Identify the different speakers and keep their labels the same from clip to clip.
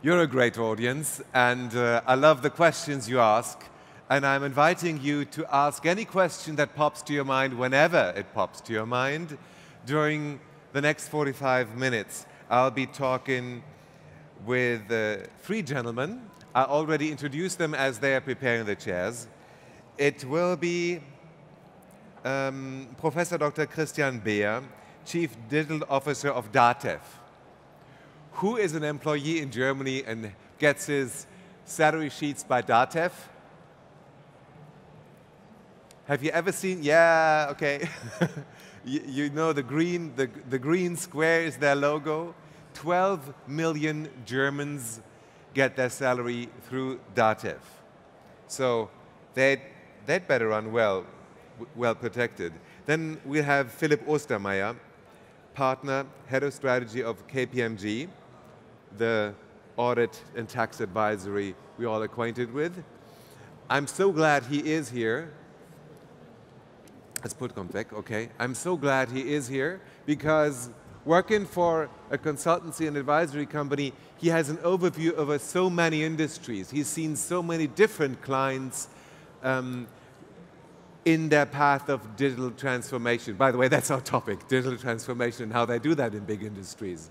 Speaker 1: You're a great audience, and I love the questions you ask. And I'm inviting you to ask any question that pops to your mind whenever it pops to your mind. During the next 45 minutes, I'll be talking with three gentlemen. I already introduced them as they are preparing the chairs. It will be Professor Dr. Christian Beer, Chief Digital Officer of DATEV, who is an employee in Germany and gets his salary sheets by DATEV. Have you ever seen? Yeah, okay. you know the green square is their logo. 12 million Germans get their salary through DATEV. So they'd better run well protected. Then we have Philipp Ostermeier, partner, head of strategy of KPMG, the audit and tax advisory we're all acquainted with. I'm so glad he is here. Let's put weg, okay. I'm so glad he is here because working for a consultancy and advisory company, he has an overview over so many industries. He's seen so many different clients in their path of digital transformation. By the way, that's our topic, digital transformation and how they do that in big industries.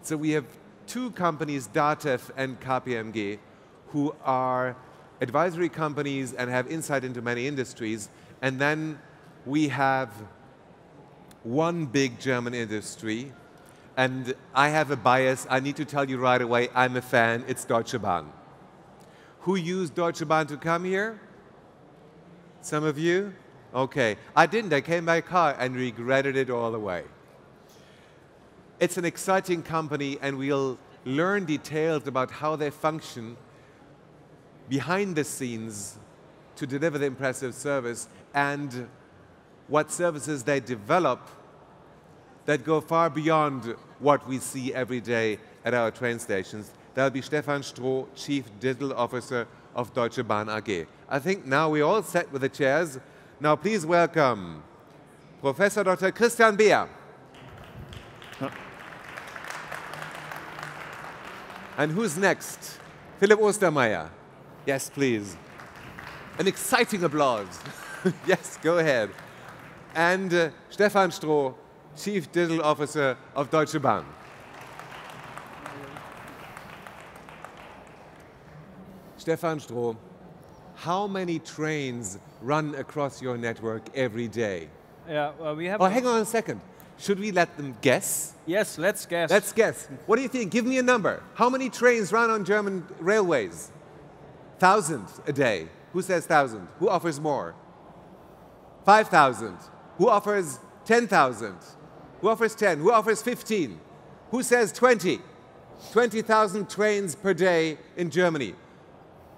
Speaker 1: So we have two companies, DATEV and KPMG, who are advisory companies and have insight into many industries. And then we have one big German industry, and I have a bias. I need to tell you right away, I'm a fan. It's Deutsche Bahn. Who used Deutsche Bahn to come here? Some of you? Okay. I didn't. I came by car and regretted it all the way. It's an exciting company, and we'll learn details about how they function behind the scenes to deliver the impressive service and what services they develop that go far beyond what we see every day at our train stations. That'll be Stefan Stroh, Chief Digital Officer of Deutsche Bahn AG. I think now we're all set with the chairs. Now please welcome Professor Dr. Christian Beer. And who's next? Philipp Ostermeier. Yes, please. An exciting applause. Yes, go ahead. And Stefan Stroh, Chief Digital Officer of Deutsche Bahn. Stefan Stroh, how many trains run across your network every day?
Speaker 2: Yeah, we have.
Speaker 1: Oh, hang on a second. Should we let them guess?
Speaker 2: Yes, let's guess.
Speaker 1: Let's guess. What do you think? Give me a number. How many trains run on German railways? 1,000 a day. Who says 1,000? Who offers more? 5,000. Who offers 10,000? Who offers 10? Who offers 15? Who says 20? 20,000 trains per day in Germany.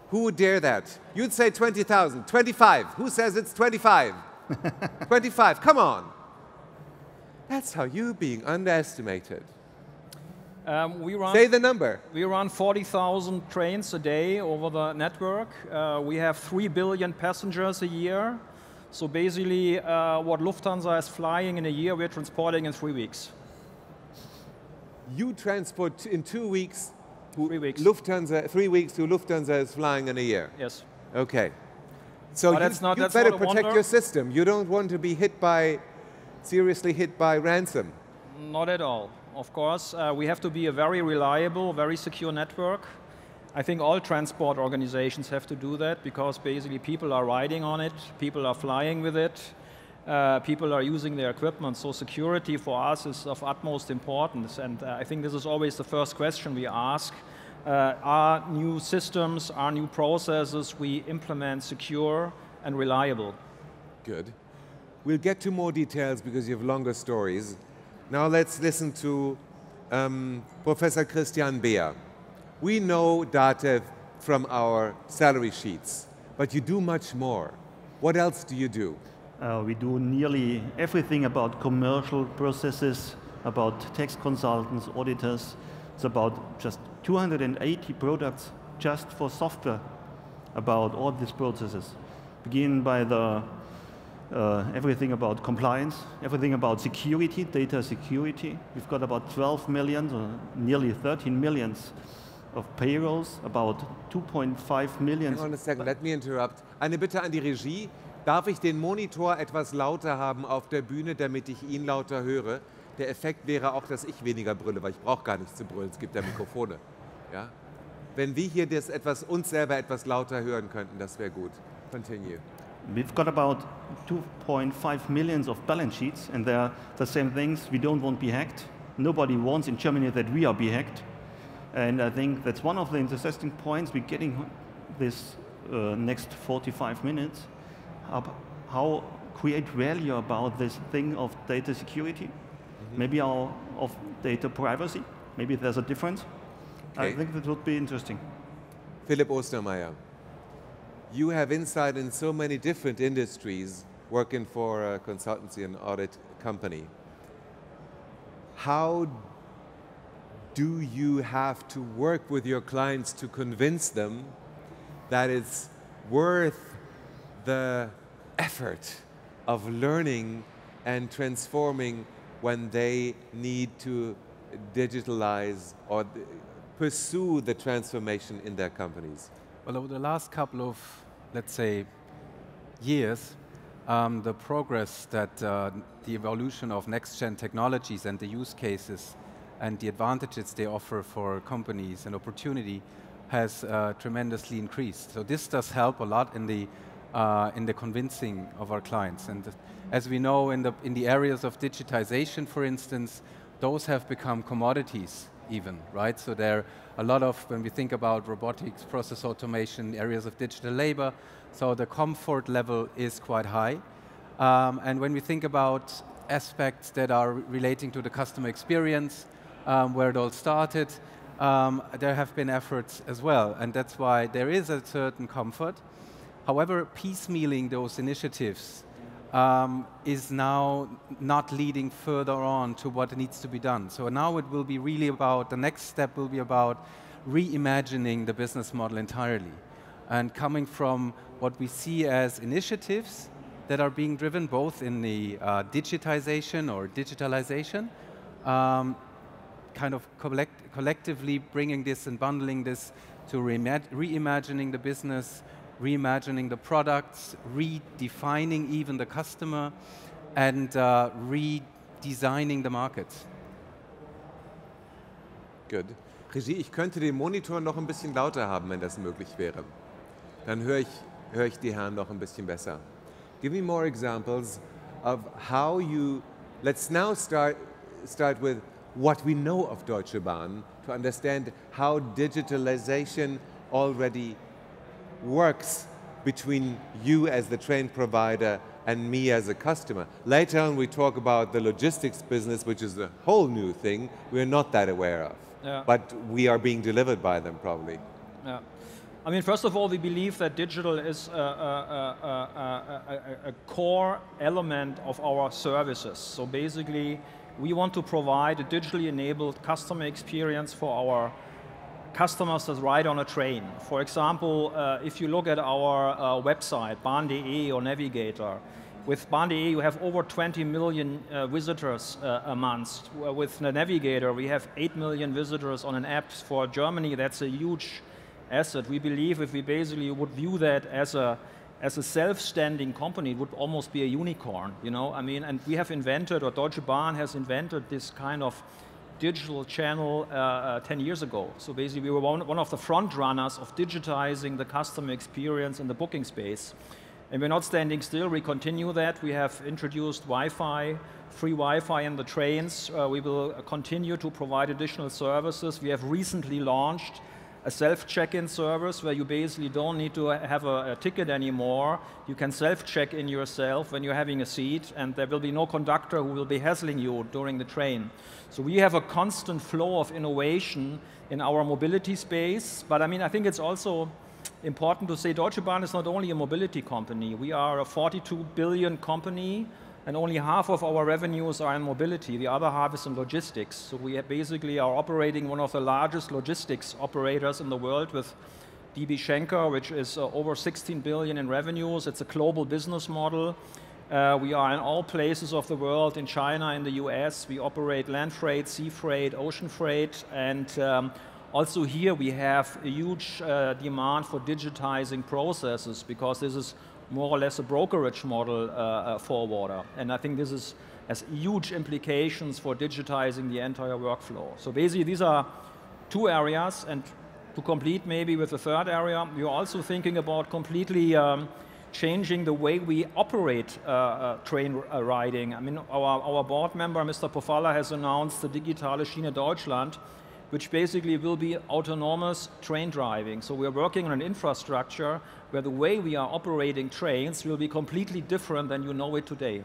Speaker 1: Who would dare that? You'd say 20,000. 25. Who says it's 25? 25. Come on. That's how you're being underestimated. Say the number.
Speaker 2: We run 40,000 trains a day over the network. We have 3 billion passengers a year. So basically, what Lufthansa is flying in a year, we're transporting in 3 weeks.
Speaker 1: You transport in 2 weeks.
Speaker 2: 3 weeks.
Speaker 1: Lufthansa, 3 weeks to Lufthansa is flying in a year.
Speaker 2: Yes.
Speaker 1: Okay. So you better protect your system. You don't want to be seriously hit by ransom.
Speaker 2: Not at all. Of course, we have to be a very reliable, very secure network. I think all transport organizations have to do that because basically people are riding on it, people are flying with it, people are using their equipment. So security for us is of utmost importance. And I think this is always the first question we ask. Are new systems, are new processes we implement secure and reliable?
Speaker 1: Good. We'll get to more details because you have longer stories. Now let's listen to Professor Christian Beer. We know DATEV from our salary sheets, but you do much more. What else do you do?
Speaker 3: We do nearly everything about commercial processes, about tax consultants, auditors. It's about just 280 products just for software about all these processes. Begin by the everything about compliance, everything about security, data security. We've got about 12 million, or nearly 13 million of payrolls, about 2.5 million.
Speaker 1: Hang on a second, let me interrupt. Eine Bitte an die Regie. Darf ich den Monitor etwas lauter haben auf der Bühne, damit ich ihn lauter höre? Der Effekt wäre auch, dass ich weniger brülle, weil ich brauche gar nichts zu brüllen, es gibt ja Mikrofone. Ja? Wenn wir hier uns selber etwas lauter hören könnten, das wäre gut. Continue.
Speaker 3: We've got about 2.5 million of balance sheets, and they're the same things. We don't want to be hacked. Nobody wants in Germany that we are be hacked. And I think that's one of the interesting points we're getting this next 45 minutes, how create value about this thing of data security, maybe of data privacy, maybe there's a difference. Okay. I think that would be interesting.
Speaker 1: Philipp Ostermeier, you have insight in so many different industries working for a consultancy and audit company. How do you have to work with your clients to convince them that it's worth the effort of learning and transforming when they need to digitalize or pursue the transformation in their companies?
Speaker 4: Well, over the last couple of, let's say, years, the progress that the evolution of next-gen technologies and the use cases and the advantages they offer for companies and opportunity has tremendously increased. So this does help a lot in the convincing of our clients. And as we know, in the areas of digitization, for instance, those have become commodities even, right? So there are a lot of, when we think about robotics, process automation, areas of digital labor, so the comfort level is quite high. And when we think about aspects that are relating to the customer experience, where it all started, there have been efforts as well, and that's why there is a certain comfort. However, piecemealing those initiatives is now not leading further on to what needs to be done. So now it will be really about, the next step will be about reimagining the business model entirely, and coming from what we see as initiatives that are being driven both in the digitization or digitalization, kind of collectively bringing this and bundling this to reimagining the business, reimagining the products, redefining even the customer, and redesigning the markets.
Speaker 1: Good. Regie, ich könnte den Monitor noch ein bisschen lauter haben, wenn das möglich wäre. Dann höre ich die Herren noch ein bisschen besser. Give me more examples of how you, let's now start with what we know of Deutsche Bahn to understand how digitalization already works between you as the train provider and me as a customer. Later on we talk about the logistics business, which is a whole new thing we're not that aware of. Yeah. But we are being delivered by them probably.
Speaker 2: Yeah. I mean, first of all, we believe that digital is a core element of our services. So basically, we want to provide a digitally enabled customer experience for our customers that ride on a train. For example, if you look at our website, Bahn.de or Navigator, with Bahn.de you have over 20 million visitors a month. With the Navigator we have 8 million visitors on an app. For Germany that's a huge asset. We believe if we basically would view that as a self-standing company, it would almost be a unicorn, you know? I mean, and we have invented, or Deutsche Bahn has invented this kind of digital channel 10 years ago. So basically we were one of the front runners of digitizing the customer experience in the booking space. And we're not standing still, we continue that. We have introduced Wi-Fi, free Wi-Fi in the trains. We will continue to provide additional services. We have recently launched a self-check-in service where you basically don't need to have a ticket anymore. You can self-check in yourself when you're having a seat, and there will be no conductor who will be hassling you during the train. So we have a constant flow of innovation in our mobility space. But I mean, I think it's also important to say Deutsche Bahn is not only a mobility company. We are a 42 billion company, and only half of our revenues are in mobility. The other half is in logistics. So we basically are operating one of the largest logistics operators in the world with DB Schenker, which is over 16 billion in revenues. It's a global business model. We are in all places of the world, in China, in the US. We operate land freight, sea freight, ocean freight, and Also here we have a huge demand for digitizing processes because this is more or less a brokerage model forwarder. And I think this has huge implications for digitizing the entire workflow. So basically these are two areas, and to complete maybe with the third area, we're also thinking about completely changing the way we operate train riding. I mean, our board member, Mr. Pofalla, has announced the Digitale Schiene Deutschland, which basically will be autonomous train driving. So we're working on an infrastructure where the way we are operating trains will be completely different than you know it today.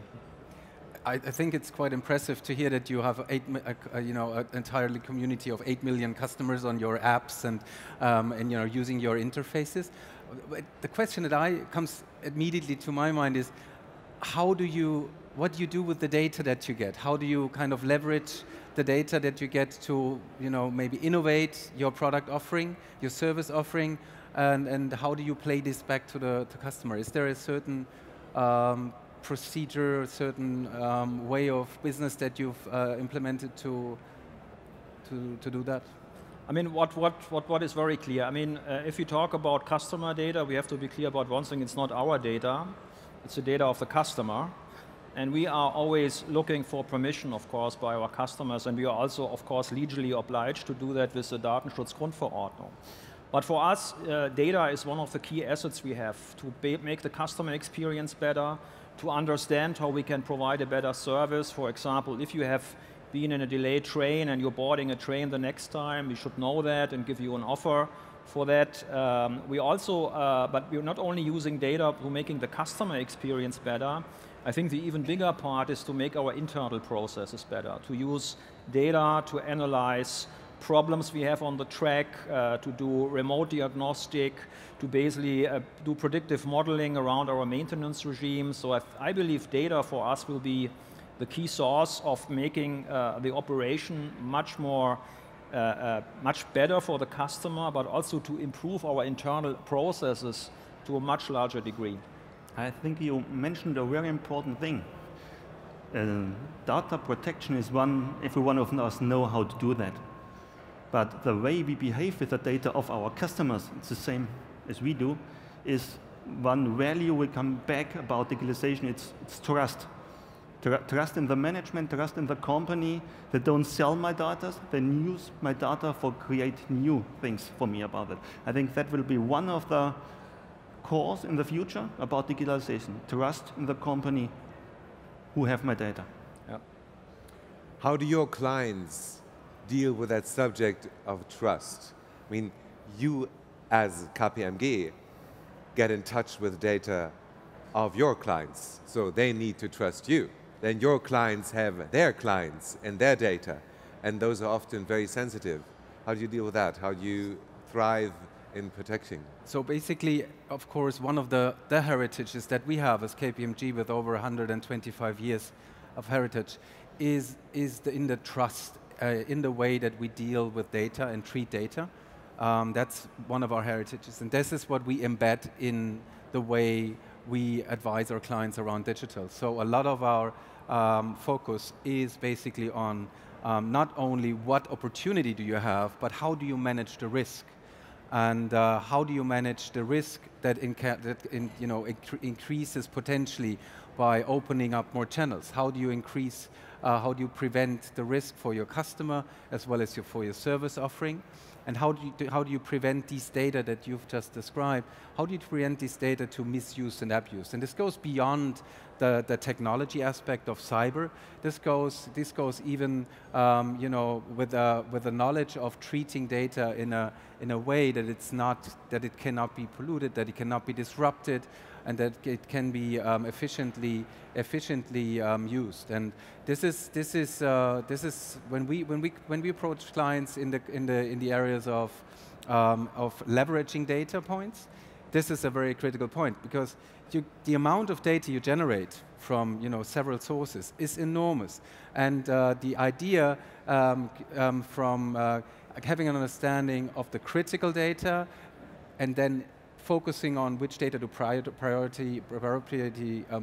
Speaker 4: I think it's quite impressive to hear that you have an entirely community of 8 million customers on your apps and using your interfaces. But the question that comes immediately to my mind is, what do you do with the data that you get? How do you kind of leverage the data that you get to maybe innovate your product offering, your service offering, and how do you play this back to the customer? Is there a certain procedure, a certain way of business that you've implemented to do that?
Speaker 2: I mean, what is very clear, I mean, if you talk about customer data, we have to be clear about one thing: it's not our data, it's the data of the customer. And we are always looking for permission, of course, by our customers, and we are also, of course, legally obliged to do that with the Datenschutzgrundverordnung. But for us, data is one of the key assets we have to make the customer experience better, to understand how we can provide a better service. For example, if you have been in a delayed train and you're boarding a train the next time, we should know that and give you an offer for that. We also, but we're not only using data to making the customer experience better. I think the even bigger part is to make our internal processes better, to use data to analyze problems we have on the track, to do remote diagnostic, to basically do predictive modeling around our maintenance regime. So I believe data for us will be the key source of making the operation much better for the customer, but also to improve our internal processes to a much larger degree.
Speaker 3: I think you mentioned a very important thing. Data protection is one, every one of us know how to do that. But the way we behave with the data of our customers, it's the same as we do, is one value will come back about digitalization, it's trust. Trust in the management, trust in the company. They don't sell my data, they use my data for create new things for me about it. I think that will be one of the cores in the future about digitalization. Trust in the company who have my data.
Speaker 1: Yeah. How do your clients deal with that subject of trust? I mean, you as KPMG get in touch with data of your clients, so they need to trust you. Then your clients have their clients and their data, and those are often very sensitive. How do you deal with that? How do you thrive in protecting?
Speaker 4: So basically, of course, one of the heritages that we have as KPMG with over 125 years of heritage is in the trust, in the way that we deal with data and treat data. That's one of our heritages, and this is what we embed in the way we advise our clients around digital. So a lot of our focus is basically on not only what opportunity do you have, but how do you manage the risk, and how do you manage the risk that increases potentially by opening up more channels. How do you prevent the risk for your customer as well as for your service offering? And how do you prevent these data that you've just described? How do you prevent this data to misuse and abuse? And this goes beyond the technology aspect of cyber. This goes even with the knowledge of treating data in a way that it cannot be polluted, that it cannot be disrupted, and that it can be efficiently used. And this is when we approach clients in the areas of leveraging data points. This is a very critical point, because the amount of data you generate from several sources is enormous, and the idea from having an understanding of the critical data and then focusing on which data to priority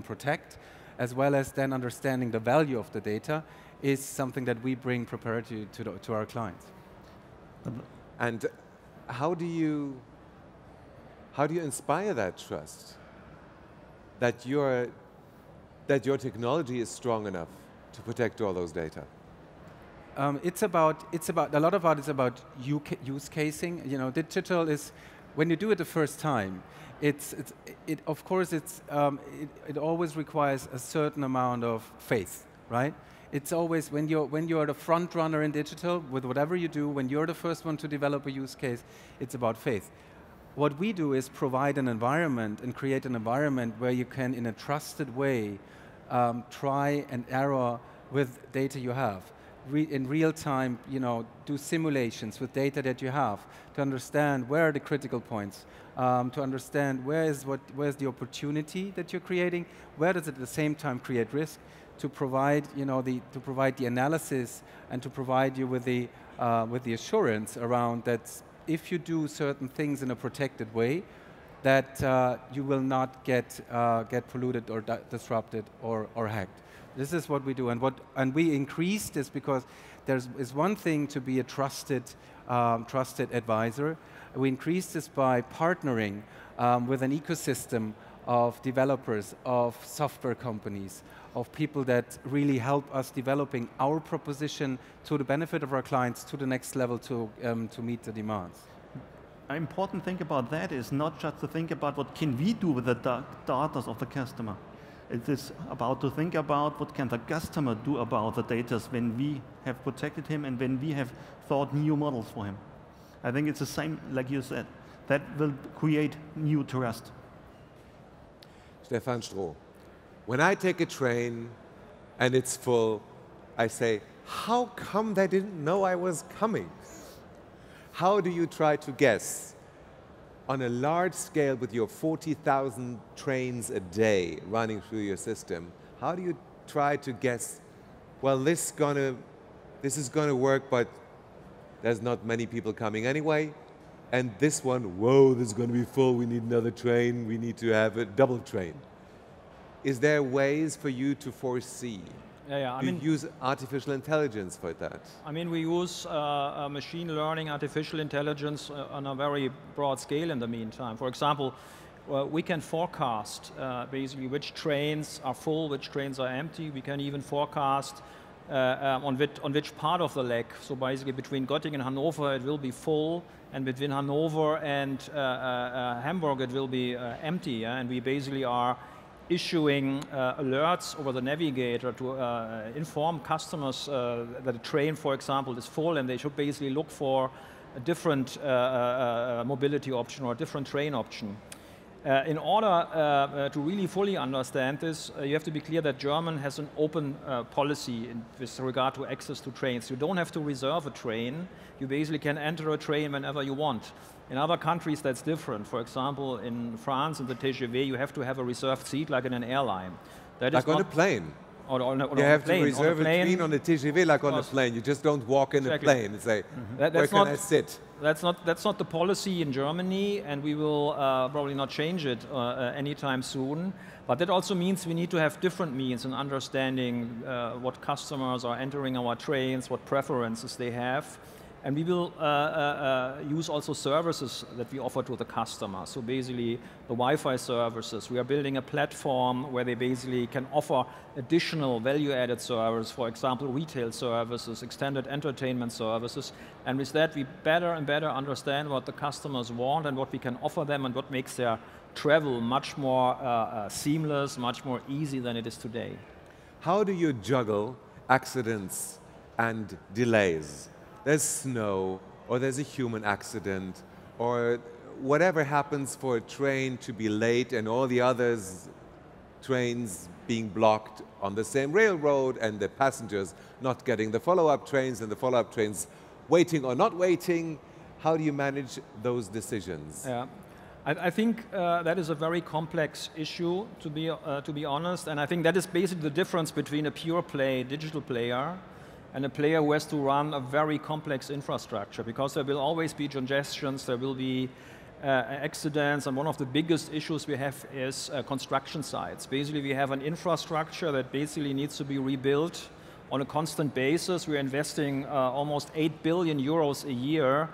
Speaker 4: protect, as well as then understanding the value of the data, is something that we bring preparatory to our clients.
Speaker 1: And how do you inspire that trust? That your technology is strong enough to protect all those data?
Speaker 4: It's about a lot of it is about use casing. You know, digital is when you do it the first time. Of course it always requires a certain amount of faith, right? It's always when you're the front runner in digital with whatever you do, when you're the first one to develop a use case, it's about faith. What we do is provide an environment and create an environment where you can, in a trusted way, try and error with data you have. In real time, you know, do simulations with data that you have to understand where are the critical points, to understand where's the opportunity that you're creating, where does it at the same time create risk, to provide, you know, to provide the analysis and to provide you with the assurance around that if you do certain things in a protected way, that you will not get polluted or disrupted or hacked. This is what we do, and we increase this because is one thing to be a trusted advisor. We increase this by partnering with an ecosystem of developers, of software companies, of people that really help us developing our proposition to the benefit of our clients to the next level to meet the demands.
Speaker 3: An important thing about that is not just to think about what can we do with the data of the customer. It is about to think about what can the customer do about the data when we have protected him and when we have thought new models for him. I think it's the same, like you said. That will create new trust.
Speaker 1: Stefan Stroh, when I take a train and it's full, I say, how come they didn't know I was coming? How do you try to guess on a large scale with your 40,000 trains a day running through your system? How do you try to guess, well, this is gonna work, but there's not many people coming anyway, and this one, whoa, this is gonna be full, we need another train, we need to have a double train. Is there ways for you to foresee?
Speaker 2: Yeah,
Speaker 1: do you use artificial intelligence for that? I
Speaker 2: mean, we use machine learning, artificial intelligence on a very broad scale in the meantime. For example, we can forecast basically which trains are full, which trains are empty. We can even forecast on which part of the leg. So basically between Göttingen and Hanover it will be full, and between Hanover and Hamburg it will be empty. Yeah? And we basically are issuing alerts over the navigator to inform customers that a train, for example, is full, and they should basically look for a different mobility option or a different train option. In order to really fully understand this, you have to be clear that Germany has an open policy with regard to access to trains. You don't have to reserve a train. You basically can enter a train whenever you want. In other countries, that's different. For example, in France, in the TGV, you have to have a reserved seat, like in an airline. That
Speaker 1: like on a plane.
Speaker 2: You
Speaker 1: have to reserve a train on a TGV, like on a plane. You just don't walk in a plane and say, where can I sit?
Speaker 2: That's not the policy in Germany, and we will probably not change it anytime soon. But that also means we need to have different means in understanding what customers are entering our trains, what preferences they have. And we will use also services that we offer to the customer. So basically the Wi-Fi services. We are building a platform where they basically can offer additional value-added services, for example, retail services, extended entertainment services. And with that, we better and better understand what the customers want and what we can offer them and what makes their travel much more seamless, much more easy than it is today.
Speaker 1: How do you juggle accidents and delays? There's snow, or there's a human accident, or whatever happens for a train to be late and all the others trains being blocked on the same railroad and the passengers not getting the follow-up trains and the follow-up trains waiting or not waiting. How do you manage those decisions?
Speaker 2: Yeah. I think that is a very complex issue, to be honest, and I think that is basically the difference between a pure play digital player and a player who has to run a very complex infrastructure, because there will always be congestions, there will be accidents, and one of the biggest issues we have is construction sites. Basically, we have an infrastructure that basically needs to be rebuilt on a constant basis. We're investing almost 8 billion euros a year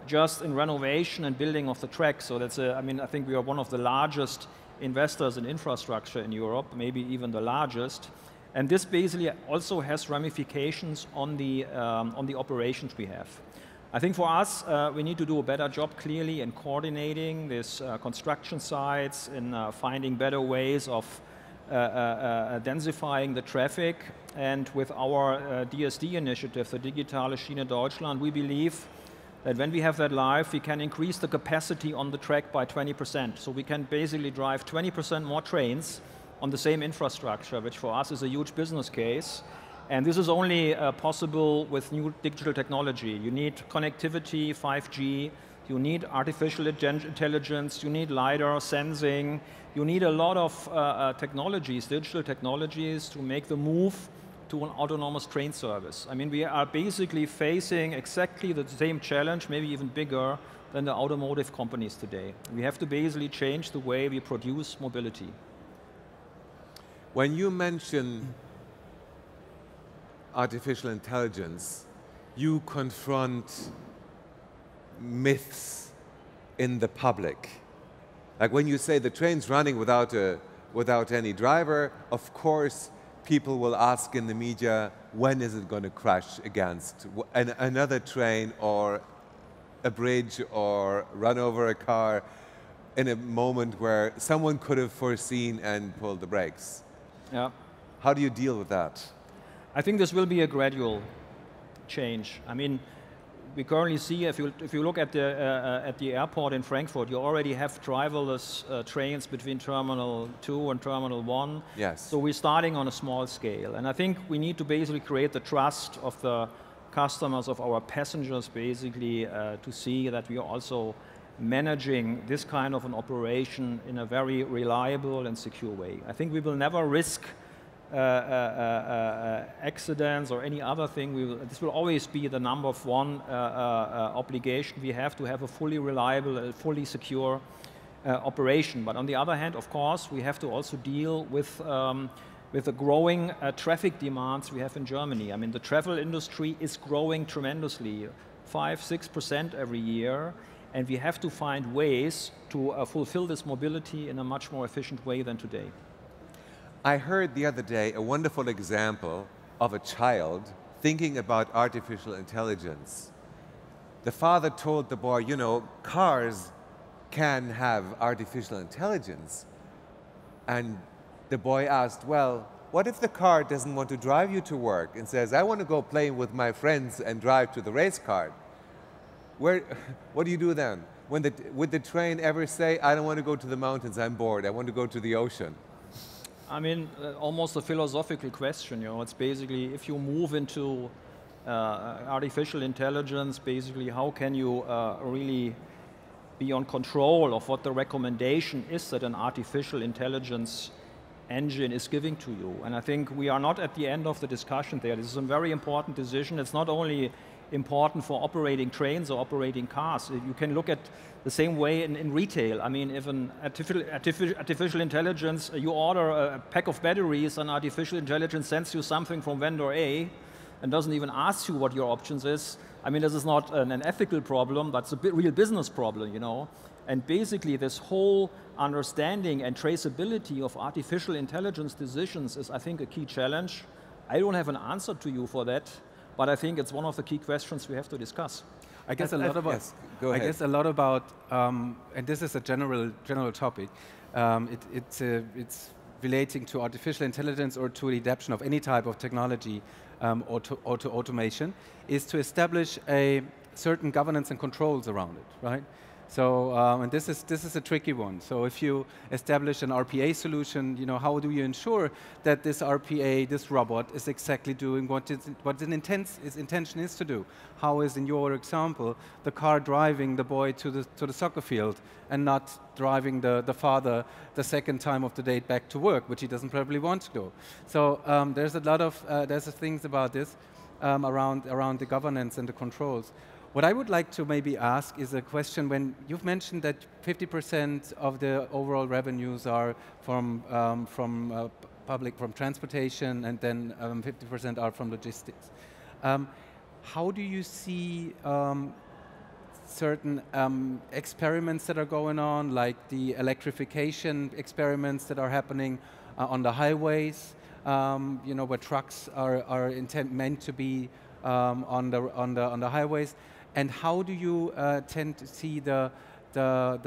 Speaker 2: just in renovation and building of the track. So that's I mean, I think we are one of the largest investors in infrastructure in Europe, maybe even the largest. And this basically also has ramifications on the operations we have. I think for us, we need to do a better job clearly in coordinating these construction sites, in finding better ways of densifying the traffic. And with our DSD initiative, the Digitale Schiene Deutschland, we believe that when we have that live, we can increase the capacity on the track by 20%. So we can basically drive 20% more trains on the same infrastructure, which for us is a huge business case. And this is only possible with new digital technology. You need connectivity, 5G, you need artificial intelligence, you need LiDAR sensing, you need a lot of technologies, digital technologies, to make the move to an autonomous train service. I mean, we are basically facing exactly the same challenge, maybe even bigger than the automotive companies today. We have to basically change the way we produce mobility.
Speaker 1: When you mention artificial intelligence, you confront myths in the public. Like when you say the train's running without any driver, of course people will ask in the media, when is it going to crash against another train or a bridge or run over a car in a moment where someone could have foreseen and pulled the brakes?
Speaker 2: Yeah.
Speaker 1: How do you deal with that?
Speaker 2: I think this will be a gradual change. I mean, we currently see, if you look at the airport in Frankfurt, you already have driverless trains between Terminal 2 and Terminal 1.
Speaker 1: Yes.
Speaker 2: So we're starting on a small scale. And I think we need to basically create the trust of the customers, of our passengers, basically, to see that we are also managing this kind of an operation in a very reliable and secure way. I think we will never risk accidents or any other thing. This will always be the number one obligation we have, to have a fully reliable, fully secure operation. But on the other hand, of course, we have to also deal with the growing traffic demands we have in Germany. I mean, the travel industry is growing tremendously, 5–6% every year, and we have to find ways to fulfill this mobility in a much more efficient way than today.
Speaker 1: I heard the other day a wonderful example of a child thinking about artificial intelligence. The father told the boy, you know, cars can have artificial intelligence. And the boy asked, well, what if the car doesn't want to drive you to work and says, I want to go play with my friends and drive to the race car? What do you do then? Would the train ever say, I don't want to go to the mountains, I'm bored, I want to go to the ocean?
Speaker 2: I mean, almost a philosophical question, you know. It's basically, if you move into artificial intelligence, basically, how can you really be on control of what the recommendation is that an artificial intelligence engine is giving to you? And I think we are not at the end of the discussion there. This is a very important decision. It's not only important for operating trains or operating cars. You can look at the same way in retail. I mean, if an artificial intelligence, you order a pack of batteries, and artificial intelligence sends you something from vendor A and doesn't even ask you what your options is. I mean, this is not an ethical problem, but it's a real business problem, you know. And basically, this whole understanding and traceability of artificial intelligence decisions is, I think, a key challenge. I don't have an answer to you for that, but I think it's one of the key questions we have to discuss.
Speaker 4: I guess a lot about.
Speaker 1: Yes, go ahead.
Speaker 4: I guess a lot about, and this is a general topic. It's relating to artificial intelligence or to the adoption of any type of technology or to automation, is to establish a certain governance and controls around it, right? So, and this is a tricky one. So if you establish an RPA solution, you know, how do you ensure that this RPA, this robot, is exactly doing what its intention is to do? How is, in your example, the car driving the boy to the soccer field and not driving the father the second time of the day back to work, which he doesn't probably want to go? So there's a lot of things about this around the governance and the controls. What I would like to maybe ask is a question. When you've mentioned that 50% of the overall revenues are from transportation, and then 50% are from logistics. How do you see certain experiments that are going on, like the electrification experiments that are happening on the highways, you know, where trucks are meant to be on the highways. And how do you tend to see the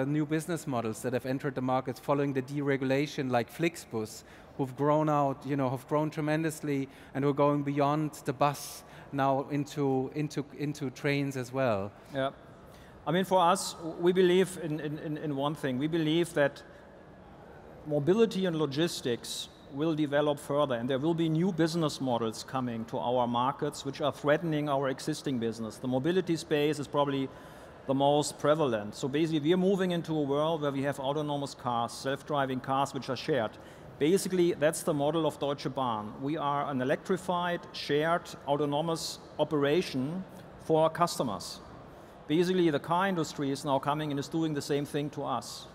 Speaker 4: new business models that have entered the markets following the deregulation, like Flixbus, who've grown out, you know, have grown tremendously, and who are going beyond the bus now into trains as well?
Speaker 2: Yeah, I mean, for us, we believe in one thing. We believe that mobility and logistics will develop further, and there will be new business models coming to our markets which are threatening our existing business. The mobility space is probably the most prevalent. So basically, we are moving into a world where we have autonomous cars, self-driving cars which are shared. Basically, that's the model of Deutsche Bahn. We are an electrified, shared, autonomous operation for our customers. Basically, the car industry is now coming and is doing the same thing to us.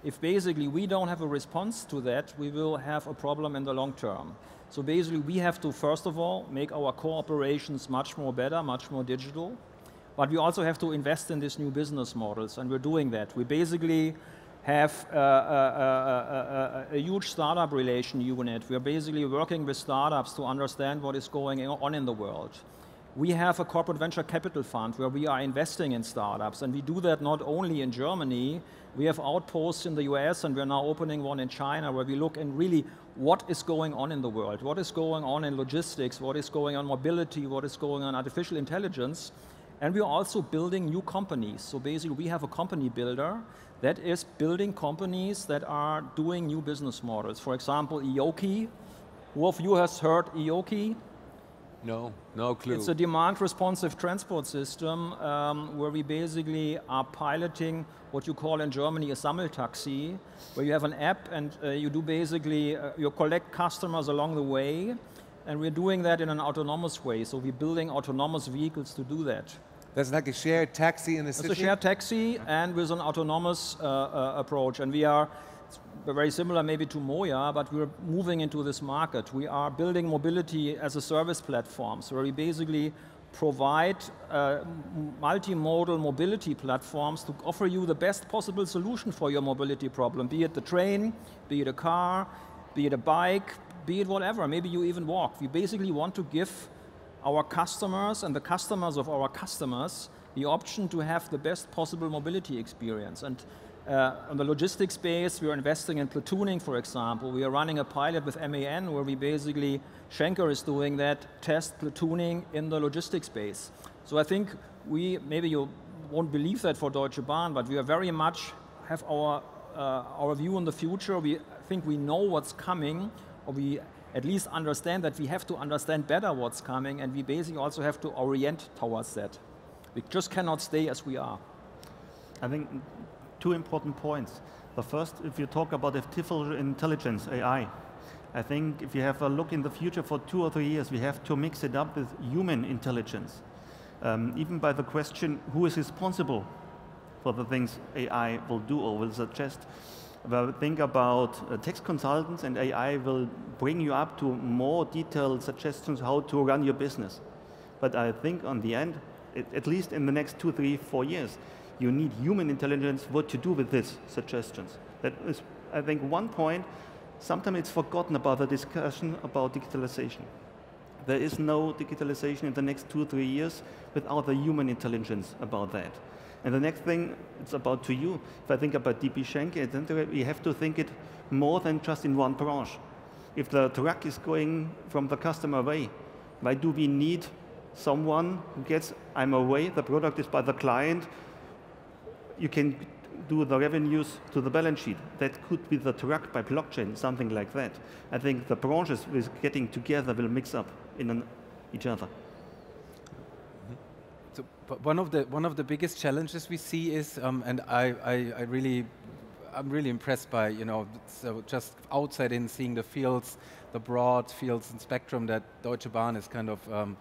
Speaker 2: If basically we don't have a response to that, we will have a problem in the long term. So basically, we have to, first of all, make our core operations much more better, much more digital. But we also have to invest in these new business models, and we're doing that. We basically have a huge startup relation unit. We're basically working with startups to understand what is going on in the world. We have a corporate venture capital fund where we are investing in startups, and we do that not only in Germany. We have outposts in the US, and we're now opening one in China, where we look in really what is going on in the world, what is going on in logistics, what is going on mobility, what is going on artificial intelligence. And we're also building new companies. So basically, we have a company builder that is building companies that are doing new business models. For example, Ioki. Who of you has heard Ioki?
Speaker 1: No, no clue.
Speaker 2: It's a demand-responsive transport system where we basically are piloting what you call in Germany a Sammeltaxi, where you have an app and you do basically, you collect customers along the way, and we're doing that in an autonomous way. So we're building autonomous vehicles to do that.
Speaker 1: That's like a shared taxi in a city?
Speaker 2: It's a shared taxi and with an autonomous approach. And we are very similar maybe to Moja, but we're moving into this market. We are building mobility as a service platform. So we basically provide multimodal mobility platforms to offer you the best possible solution for your mobility problem, be it the train, be it a car, be it a bike, be it whatever. Maybe you even walk. We basically want to give our customers and the customers of our customers the option to have the best possible mobility experience. And on the logistics space, we are investing in platooning, for example. We are running a pilot with MAN where we basically, Schenker is doing that, test platooning in the logistics space. So I think maybe you won't believe that for Deutsche Bahn, but we are very much have our view on the future. We think we know what's coming, or we at least understand that we have to understand better what's coming, and we basically also have to orient towards that. We just cannot stay as we are.
Speaker 3: I think two important points. The first, if you talk about artificial intelligence, AI, I think if you have a look in the future for 2 or 3 years, we have to mix it up with human intelligence. Even by the question, who is responsible for the things AI will do or will suggest? Well, think about text consultants, and AI will bring you up to more detailed suggestions how to run your business. But I think on the end, at least in the next 2, 3, 4 years, you need human intelligence what to do with these suggestions. That is, I think, one point. Sometimes it's forgotten about the discussion about digitalization. There is no digitalization in the next 2, 3 years without the human intelligence about that. And the next thing, it's about to you. If I think about DB Schenker, we have to think it more than just in one branch. If the truck is going from the customer away, why do we need someone who gets, I'm away, the product is by the client, you can do the revenues to the balance sheet. That could be the truck by blockchain, something like that. I think the branches with getting together will mix up in each other.
Speaker 4: So, but one of the biggest challenges we see is, and I'm really impressed by, you know, so just outside in seeing the fields, the broad fields and spectrum that Deutsche Bahn is kind of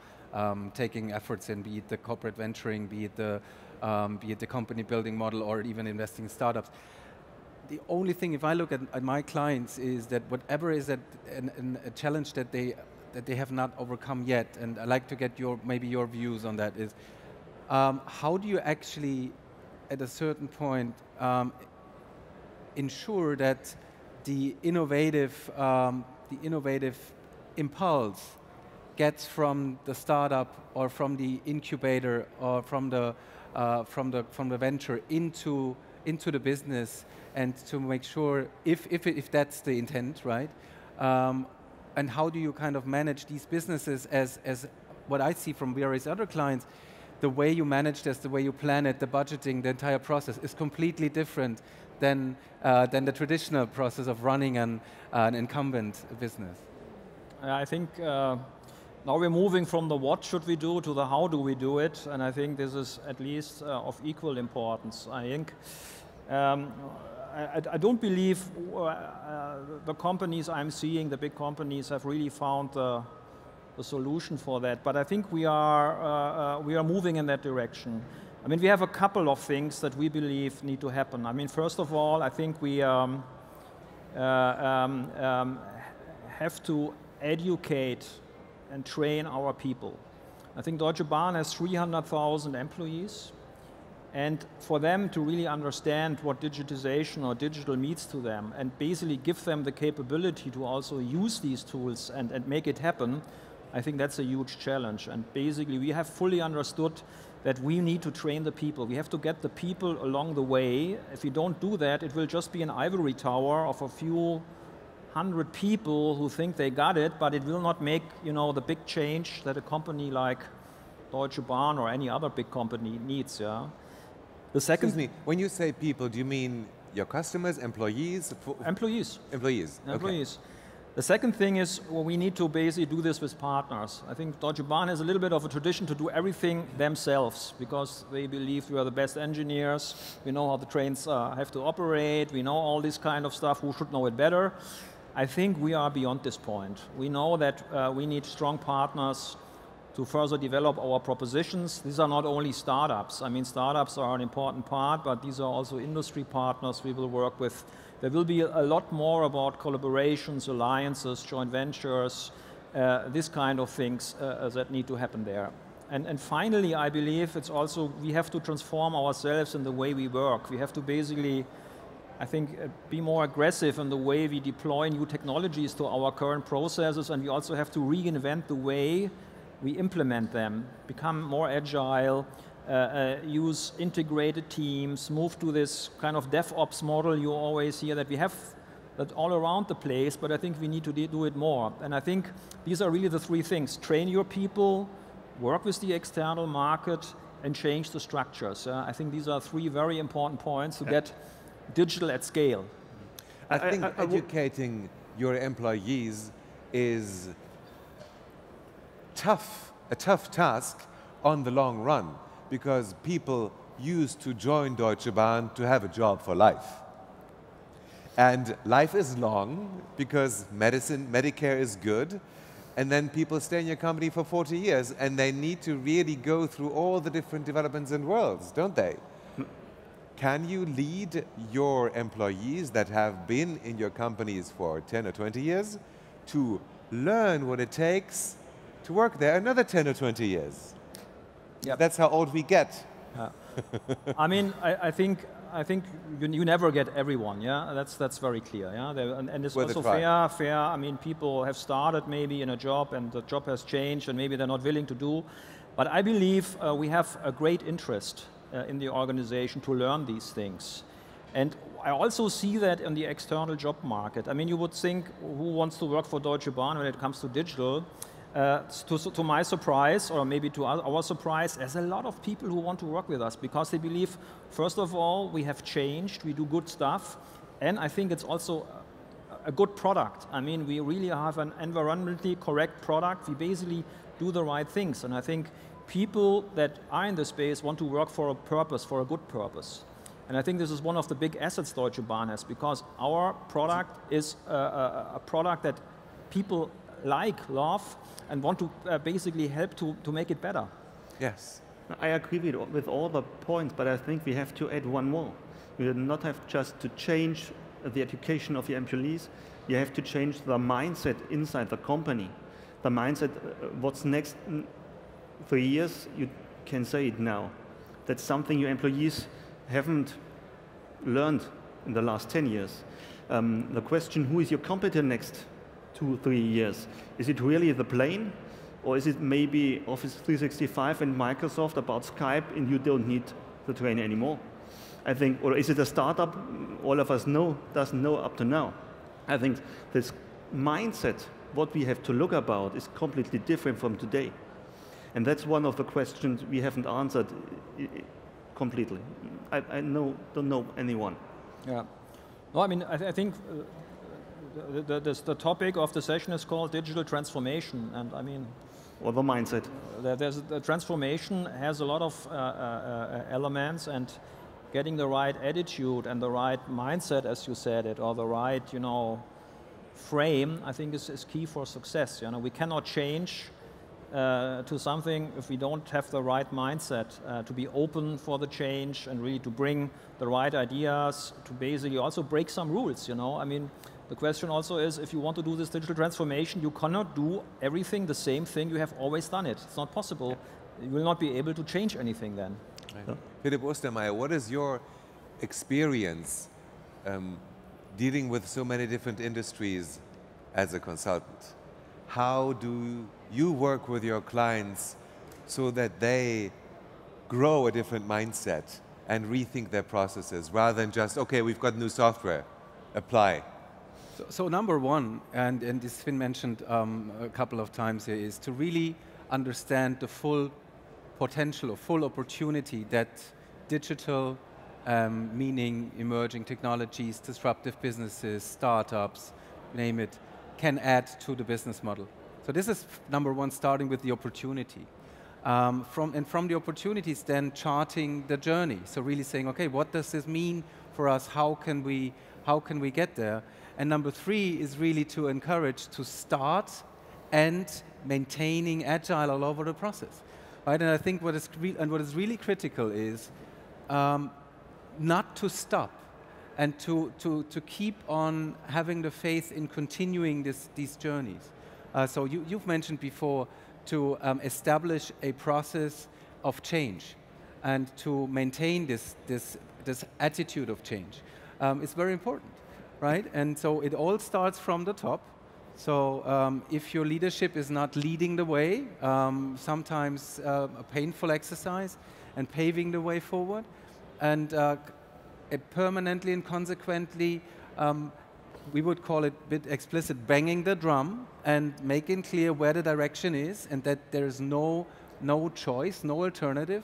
Speaker 4: taking efforts in, be it the corporate venturing, be it the company building model, or even investing in startups. The only thing, if I look at my clients, is that whatever is a challenge that they have not overcome yet, and I'd like to get maybe your views on that, is how do you actually at a certain point ensure that the innovative impulse gets from the startup or from the incubator or from the venture into the business, and to make sure if that's the intent, right? And how do you kind of manage these businesses as what I see from various other clients? The way you manage this, the way you plan it, the budgeting, the entire process is completely different than the traditional process of running an incumbent business.
Speaker 2: I think now we're moving from the what should we do to the how do we do it, and I think this is at least of equal importance. I think I don't believe the companies I'm seeing, the big companies, have really found the solution for that, but I think we are moving in that direction. I mean, we have a couple of things that we believe need to happen. I mean, first of all, I think we have to educate and train our people. I think Deutsche Bahn has 300,000 employees, and for them to really understand what digitization or digital means to them, and basically give them the capability to also use these tools and make it happen, I think that's a huge challenge. And basically we have fully understood that we need to train the people. We have to get the people along the way. If we don't do that, it will just be an ivory tower of a few hundred people who think they got it, but it will not make, you know, the big change that a company like Deutsche Bahn or any other big company needs. Yeah. The second.
Speaker 1: Excuse me. When you say people, do you mean your customers, employees?
Speaker 2: Employees.
Speaker 1: Employees.
Speaker 2: Employees. Okay. The second thing is, well, we need to basically do this with partners. I think Deutsche Bahn has a little bit of a tradition to do everything themselves because they believe we are the best engineers, we know how the trains have to operate, we know all this kind of stuff, who should know it better? I think we are beyond this point. We know that we need strong partners to further develop our propositions. These are not only startups. I mean, startups are an important part, but these are also industry partners we will work with. There will be a lot more about collaborations, alliances, joint ventures, this kind of things that need to happen there. And finally, I believe it's also, we have to transform ourselves in the way we work. We have to basically, I think, be more aggressive in the way we deploy new technologies to our current processes, and we also have to reinvent the way we implement them, become more agile, use integrated teams, move to this kind of DevOps model you always hear that we have that all around the place, but I think we need to do it more. And I think these are really the three things: train your people, work with the external market, and change the structures. I think these are three very important points to get digital at scale.
Speaker 1: I think educating your employees is a tough task on the long run, because people used to join Deutsche Bahn to have a job for life. And life is long because Medicare is good, and then people stay in your company for 40 years, and they need to really go through all the different developments and worlds, don't they? Can you lead your employees that have been in your companies for 10 or 20 years to learn what it takes to work there another 10 or 20 years? Yep. That's how old we get.
Speaker 2: I mean, I think you never get everyone. Yeah, that's very clear. Yeah, and it's also fair. I mean, people have started maybe in a job, and the job has changed, and maybe they're not willing to do. But I believe we have a great interest in the organization to learn these things, and I also see that in the external job market. I mean, you would think, who wants to work for Deutsche Bahn when it comes to digital? To my surprise, or maybe to our surprise, there's a lot of people who want to work with us because they believe, first of all, we have changed, we do good stuff, and I think it's also a good product. I mean, we really have an environmentally correct product. We basically do the right things, and I think people that are in the space want to work for a purpose, for a good purpose. And I think this is one of the big assets Deutsche Bahn has, because our product is a product that people love, and want to basically help to make it better.
Speaker 1: Yes.
Speaker 3: I agree with all the points, but I think we have to add one more. We do not have just to change the education of the employees, you have to change the mindset inside the company. The mindset, what's next 3 years, you can say it now. That's something your employees haven't learned in the last 10 years. The question, who is your competitor next 2-3 years? Is it really the plane? Or is it maybe Office 365 and Microsoft about Skype and you don't need the train anymore? I think, or is it a startup all of us doesn't know up to now? I think this mindset, what we have to look about, is completely different from today. And that's one of the questions we haven't answered completely. I don't know anyone.
Speaker 2: Yeah. No, I mean, I think the topic of the session is called digital transformation, and I mean,
Speaker 3: or the mindset.
Speaker 2: The transformation has a lot of elements, and getting the right attitude and the right mindset, as you said it, or the right, frame, I think is key for success. We cannot change to something if we don't have the right mindset to be open for the change and really to bring the right ideas, to basically also break some rules. I mean, the question also is, if you want to do this digital transformation, you cannot do everything the same thing you have always done it. It's not possible. You will not be able to change anything then.
Speaker 1: Right. Philipp Ostermeier, what is your experience dealing with so many different industries as a consultant? How do you work with your clients so that they grow a different mindset and rethink their processes rather than just, okay, we've got new software, apply?
Speaker 4: So number one, and this Finn mentioned a couple of times here, is to really understand the full potential or full opportunity that digital, meaning emerging technologies, disruptive businesses, startups, name it, can add to the business model. So this is number one, starting with the opportunity. From the opportunities, then charting the journey. So really saying, okay, what does this mean for us? How can we get there? And number three is really to encourage to start and maintaining agile all over the process. Right? And I think what is really critical is not to stop and to keep on having the faith in continuing these journeys. So you've mentioned before to establish a process of change and to maintain this attitude of change. It's very important, right? And so it all starts from the top. So if your leadership is not leading the way, sometimes a painful exercise and paving the way forward, and permanently and consequently, we would call it a bit explicit, banging the drum and making clear where the direction is and that there is no choice, no alternative,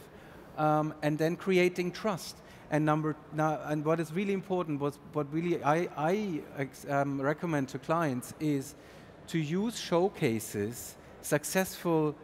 Speaker 4: and then creating trust. And what is really important, what really I recommend to clients is to use showcases, successful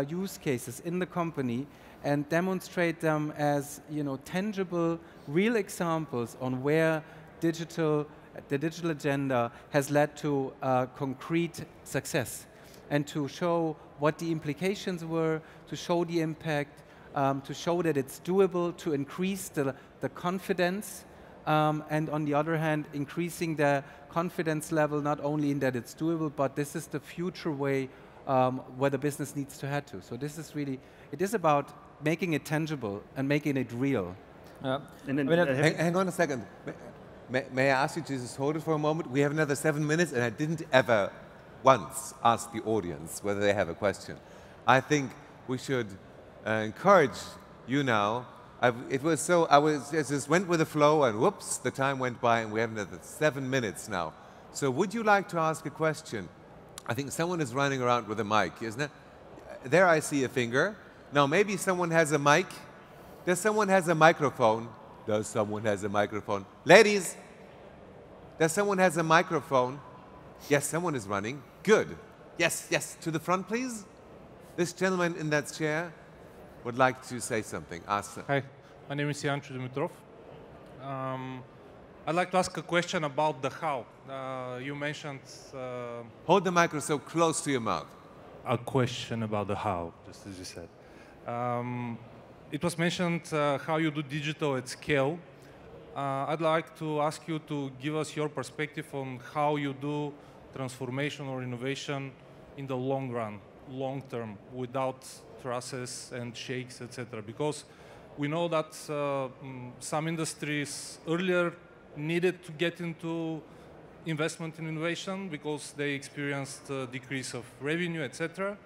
Speaker 4: use cases in the company, and demonstrate them as tangible, real examples on where the digital agenda has led to concrete success, and to show what the implications were, to show the impact, to show that it's doable, to increase the confidence, and on the other hand, increasing the confidence level not only in that it's doable, but this is the future way where the business needs to head to. So this is really, it is about making it tangible and making it real.
Speaker 1: Hang on a second. May I ask you to just hold it for a moment? We have another 7 minutes, and I didn't ever once ask the audience whether they have a question. I think we should encourage you now. I just went with the flow, and whoops, the time went by, and we have another 7 minutes now. So would you like to ask a question? I think someone is running around with a mic, isn't it? There I see a finger. Now maybe someone has a mic. Does someone has a microphone? Does someone has a microphone? Ladies, does someone has a microphone? Yes, someone is running. Good. Yes, yes, to the front, please. This gentleman in that chair would like to say something. Ask.
Speaker 5: Hi, my name is Jan Dimitrov. I'd like to ask a question about the how. You mentioned...
Speaker 1: Hold the microphone so close to your mouth.
Speaker 5: A question about the how, just as you said. It was mentioned how you do digital at scale. I'd like to ask you to give us your perspective on how you do transformation or innovation in the long run, long term, without trusses and shakes, etc. Because We know that some industries earlier needed to get into investment in innovation because they experienced a decrease of revenue, etc.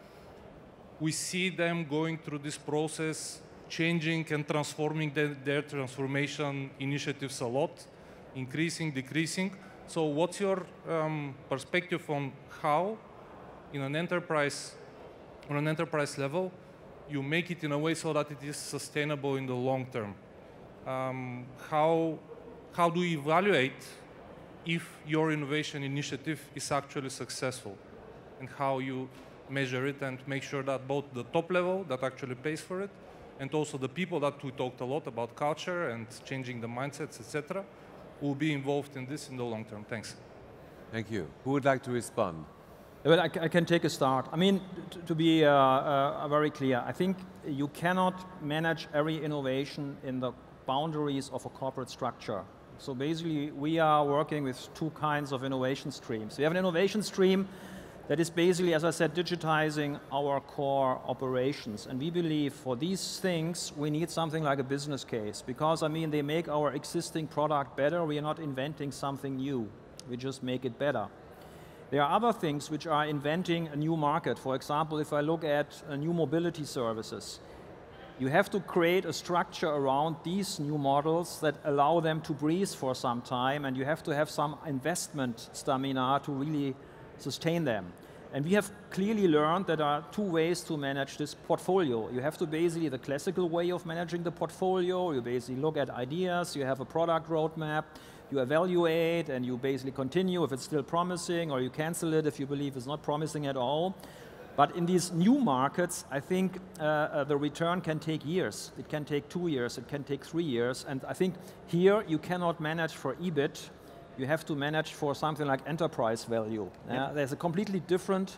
Speaker 5: We see them going through this process, changing and transforming their transformation initiatives a lot, increasing, decreasing. So what's your perspective on how, in an enterprise, on an enterprise level, you make it in a way so that it is sustainable in the long term? How do you evaluate if your innovation initiative is actually successful, and how you measure it and make sure that both the top level that actually pays for it and also the people that we talked a lot about culture and changing the mindsets, etc., will be involved in this in the long term? Thanks.
Speaker 1: Thank you. Who would like to respond?
Speaker 2: Well, I can take a start. I mean, to be very clear, I think you cannot manage every innovation in the boundaries of a corporate structure. So basically, we are working with two kinds of innovation streams. We have an innovation stream that is basically, as I said, digitizing our core operations. And we believe for these things, we need something like a business case, because, I mean, they make our existing product better. We are not inventing something new. We just make it better. There are other things which are inventing a new market. For example, if I look at new mobility services, you have to create a structure around these new models that allow them to breathe for some time, and you have to have some investment stamina to really sustain them. And we have clearly learned that there are two ways to manage this portfolio. You have to basically, the classical way of managing the portfolio, you basically look at ideas, you have a product roadmap, you evaluate, and you basically continue if it's still promising, or you cancel it if you believe it's not promising at all. But in these new markets, I think the return can take years. It can take 2 years, it can take 3 years. And I think here you cannot manage for EBIT. You have to manage for something like enterprise value. There's a completely different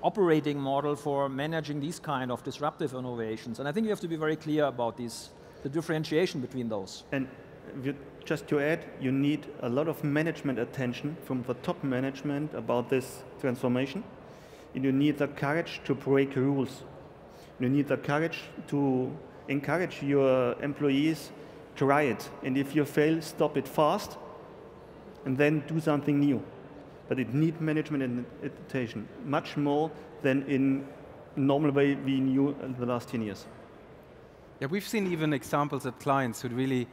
Speaker 2: operating model for managing these kind of disruptive innovations. And I think you have to be very clear about the differentiation between those.
Speaker 3: And just to add, you need a lot of management attention from the top management about this transformation. And you need the courage to break rules. You need the courage to encourage your employees, try it. And if you fail, stop it fast, and then do something new. But it needs management and attention, much more than in normal way we knew in the last 10 years.
Speaker 4: Yeah, we've seen even examples of clients who really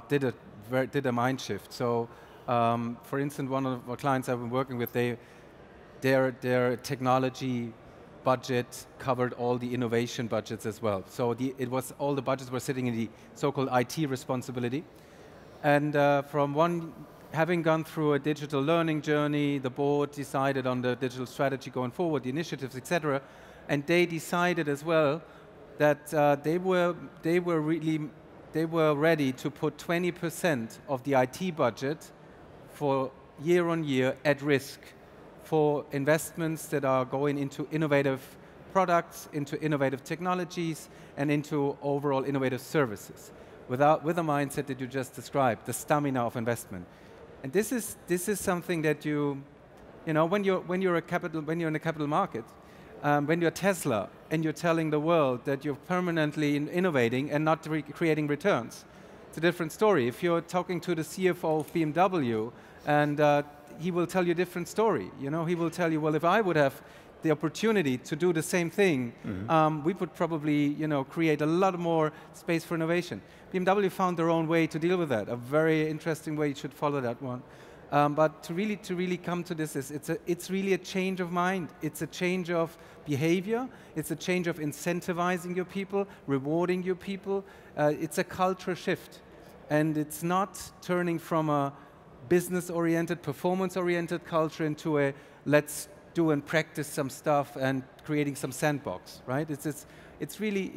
Speaker 4: did a mind shift. So, for instance, one of our clients I've been working with, their technology budget covered all the innovation budgets as well. So all the budgets were sitting in the so-called IT responsibility. And having gone through a digital learning journey, the board decided on the digital strategy going forward, the initiatives, etc. And they decided as well that they were ready to put 20% of the IT budget for year on year at risk for investments that are going into innovative products, into innovative technologies, and into overall innovative services, with a mindset that you just described, the stamina of investment. And this is something that you know, when you're in a capital market, when you're Tesla and you're telling the world that you're permanently innovating and not creating returns, it's a different story. If you're talking to the CFO of BMW and he will tell you a different story. You know, he will tell you, well, if I would have the opportunity to do the same thing, we would probably, create a lot more space for innovation. BMW found their own way to deal with that. A very interesting way. You should follow that one. But to really come to this, it's really a change of mind. It's a change of behavior. It's a change of incentivizing your people, rewarding your people. It's a culture shift, and it's not turning from a business-oriented, performance-oriented culture into a let's do and practice some stuff and creating some sandbox, right? It's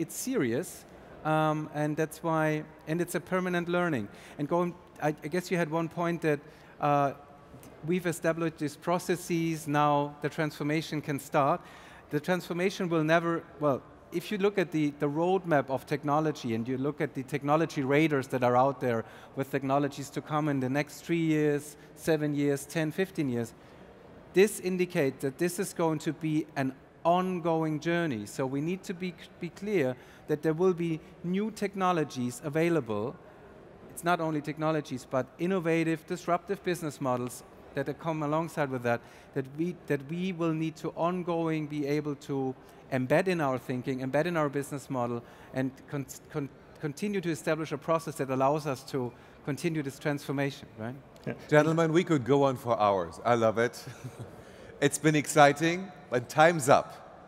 Speaker 4: serious, and that's why, and it's a permanent learning. And I guess you had one point that we've established these processes, now the transformation can start. The transformation will never, well, if you look at the roadmap of technology and you look at the technology radars that are out there with technologies to come in the next 3 years, 7 years, 10, 15 years, this indicates that this is going to be an ongoing journey. So we need to be clear that there will be new technologies available. It's not only technologies, but innovative, disruptive business models that come alongside with that we will need to ongoing be able to embed in our thinking, embed in our business model, and continue to establish a process that allows us to continue this transformation, right?
Speaker 1: Yeah. Gentlemen, we could go on for hours. I love it. It's been exciting, but time's up.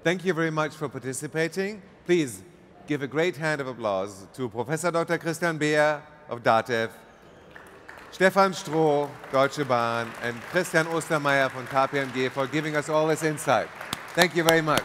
Speaker 1: Thank you very much for participating. Please give a great hand of applause to Professor Dr. Christian Beer of DATEV, Stefan Stroh, Deutsche Bahn, and Christian Ostermeier von KPMG for giving us all this insight. Thank you very much.